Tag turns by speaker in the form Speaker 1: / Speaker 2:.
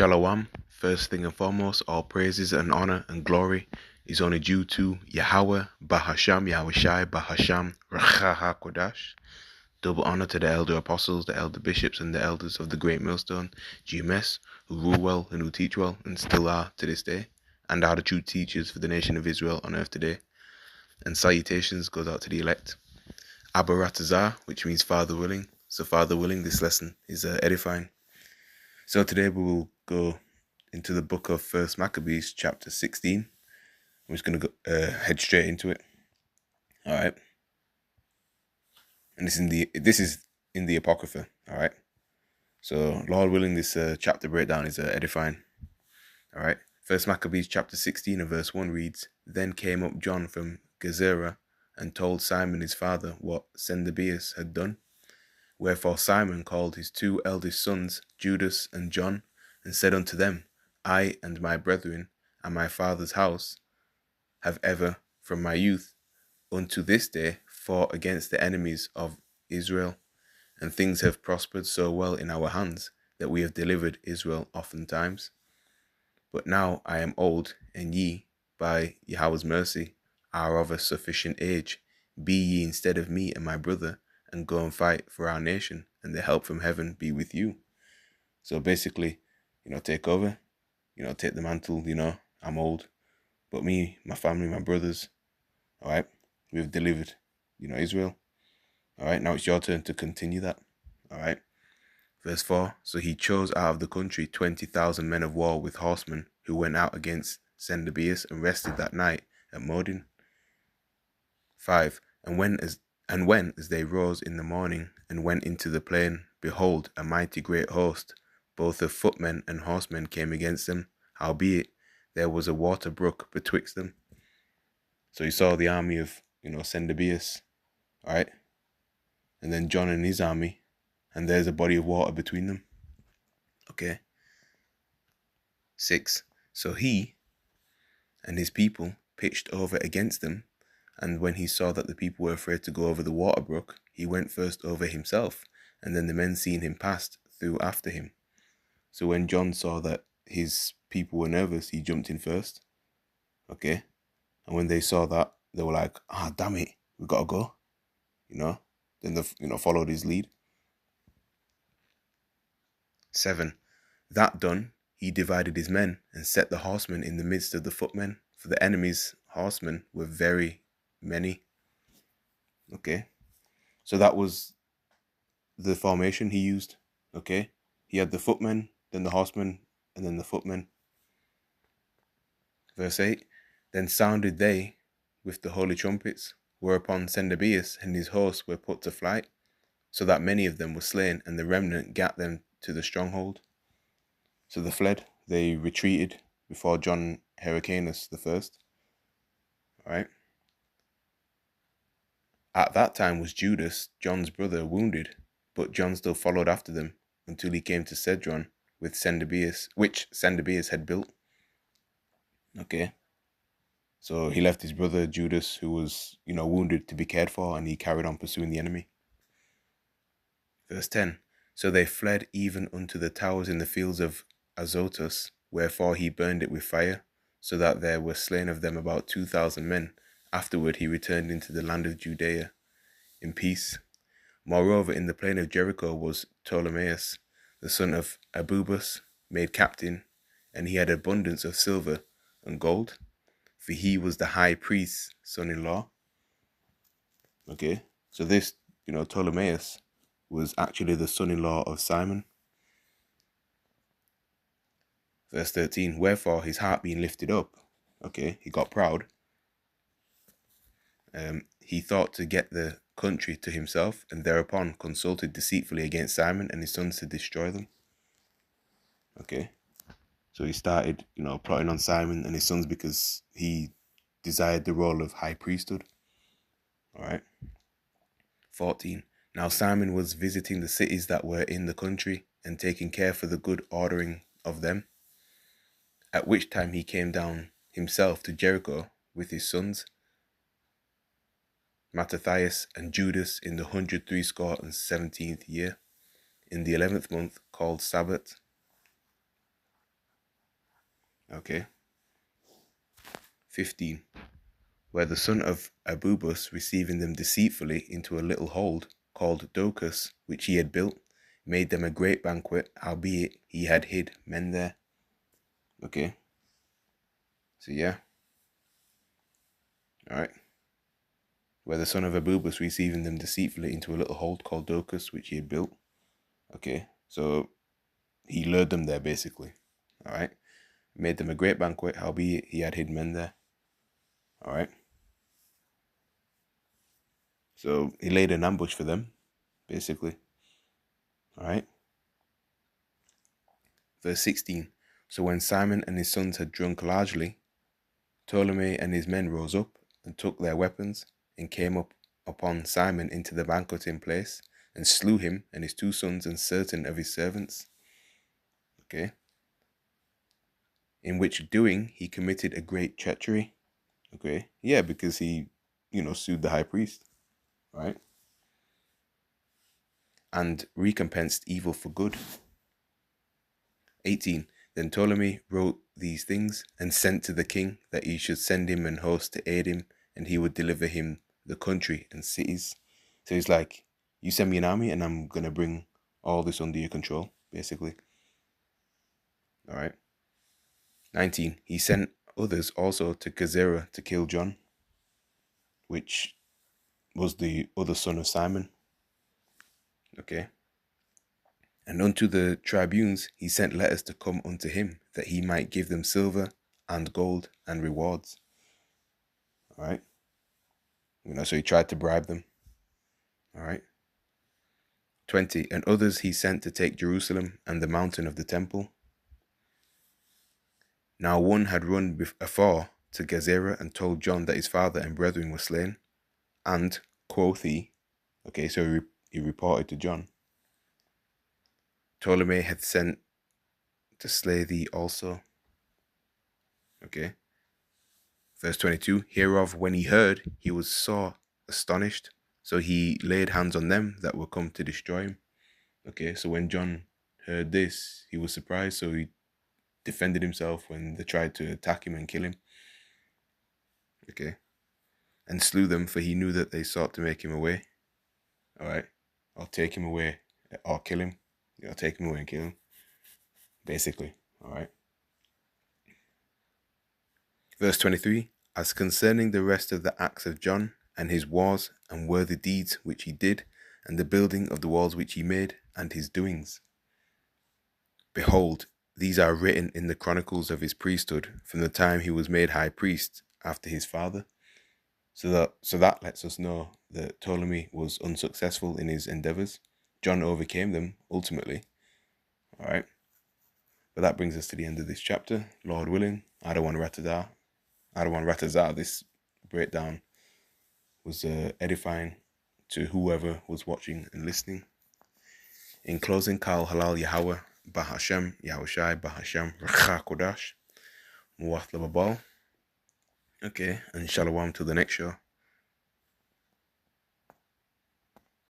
Speaker 1: Shalom. First thing and foremost, all praises and honor and glory is only due to Yahweh, Bahasham, Yahushai, Bahasham, Racha HaKodash. Double honor to the elder apostles, the elder bishops, and the elders of the great millstone, GMS, who rule well and who teach well, and still are to this day, and are the true teachers for the nation of Israel on earth today. And salutations goes out to the elect. Abba Ratazah, which means Father willing. So Father willing, this lesson is edifying. So today we will go into the book of First Maccabees, chapter 16. I'm just going to head straight into it. All right. And this is in the Apocrypha. All right. So Lord willing, this chapter breakdown is edifying. All right. First Maccabees, chapter 16 and verse 1 reads, Then came up John from Gezerah and told Simon his father what Sendebeus had done. Wherefore Simon called his two eldest sons, Judas and John, and said unto them, I and my brethren and my father's house have ever from my youth unto this day fought against the enemies of Israel, and things have prospered so well in our hands that we have delivered Israel oftentimes. But now I am old, and ye, by Yahweh's mercy, are of a sufficient age. Be ye instead of me and my brother, and go and fight for our nation, and the help from heaven be with you. So basically, take over, take the mantle, I'm old. But me, my family, my brothers, all right, we've delivered, Israel. All right, now it's your turn to continue that. All right. Verse 4, So he chose out of the country 20,000 men of war with horsemen, who went out against Sendebeus and rested that night at Modin. 5, And when as they rose in the morning and went into the plain, behold, a mighty great host, both of footmen and horsemen, came against them. Howbeit, there was a water brook betwixt them. So you saw the army of, Sendebeus, all right? And then John and his army, and there's a body of water between them. Okay. 6, So he and his people pitched over against them, and when he saw that the people were afraid to go over the water brook, he went first over himself, and then the men seeing him passed through after him. So when John saw that his people were nervous, he jumped in first. Okay. And when they saw that, they were like, damn it, we gotta go. Then they, followed his lead. 7, That done, he divided his men and set the horsemen in the midst of the footmen, for the enemy's horsemen were very many. Okay. So that was the formation he used. Okay. He had the footmen, then the horsemen, and then the footmen. Verse 8, Then sounded they with the holy trumpets, whereupon Sendebeus and his host were put to flight, so that many of them were slain, and the remnant gat them to the stronghold. So they fled, they retreated before John Hyrcanus the first. All right. At that time was Judas, John's brother, wounded, but John still followed after them until he came to Cedron with Sendebeus, which Sendebeus had built. Okay. So he left his brother Judas, who was, wounded, to be cared for, and he carried on pursuing the enemy. Verse 10, So they fled even unto the towers in the fields of Azotus, wherefore he burned it with fire, so that there were slain of them about 2,000 men. Afterward he returned into the land of Judea in peace. Moreover, in the plain of Jericho was Ptolemaeus, the son of Abubus, made captain, and he had abundance of silver and gold, for he was the high priest's son-in-law. Okay, so this, Ptolemaeus was actually the son-in-law of Simon. Verse 13, Wherefore his heart being lifted up, okay, he got proud. He thought to get the country to himself, and thereupon consulted deceitfully against Simon and his sons to destroy them. Okay, so he started, plotting on Simon and his sons because he desired the role of high priesthood. All right. 14, Now Simon was visiting the cities that were in the country, and taking care for the good ordering of them, at which time he came down himself to Jericho with his sons, Mattathias and Judas, in the 117th year, in the 11th month, called Sabbath. Okay. 15. Where the son of Abubus, receiving them deceitfully into a little hold, called Docus, which he had built, made them a great banquet, howbeit he had hid men there. Okay. So yeah. Alright. Where the son of Abubus, receiving them deceitfully into a little hold called Docus, which he had built. Okay. So he lured them there, basically. Alright. Made them a great banquet, howbeit he had hid men there. Alright. So he laid an ambush for them, basically. Alright. Verse 16. So when Simon and his sons had drunk largely, Ptolemy and his men rose up and took their weapons and came up upon Simon into the banqueting place and slew him and his 2 sons and certain of his servants. Okay. In which doing he committed a great treachery. Okay. Yeah, because he, sued the high priest. Right. And recompensed evil for good. 18. Then Ptolemy wrote these things and sent to the king that he should send him an host to aid him, and he would deliver him the country and cities. So he's like, you send me an army and I'm going to bring all this under your control, basically. All right. 19. He sent others also to Gazera to kill John, which was the other son of Simon. Okay. And unto the tribunes he sent letters to come unto him, that he might give them silver and gold and rewards. All right. So he tried to bribe them. All right. 20. And others he sent to take Jerusalem and the mountain of the temple. Now one had run afar to Gazera and told John that his father and brethren were slain. And, quoth he, okay, so he reported to John, Ptolemy had sent to slay thee also. Okay. Verse 22, hereof when he heard, he was sore astonished. So he laid hands on them that were come to destroy him. Okay, so when John heard this, he was surprised. So he defended himself when they tried to attack him and kill him. Okay. And slew them, for he knew that they sought to make him away. All right. Or take him away, or kill him. Take him away and kill him. Basically. All right. Verse 23, as concerning the rest of the acts of John, and his wars and worthy deeds which he did, and the building of the walls which he made, and his doings. Behold, these are written in the chronicles of his priesthood, from the time he was made high priest after his father. So that lets us know that Ptolemy was unsuccessful in his endeavors. John overcame them, ultimately. All right. But that brings us to the end of this chapter. Lord willing, I don't want to ratazar. This breakdown was edifying to whoever was watching and listening. In closing, Kal Halal Yahweh, Bahashem, Yahushai, Bahashem, Racha Kodash, Muwath Lababal. Okay, and Shalom till the next show.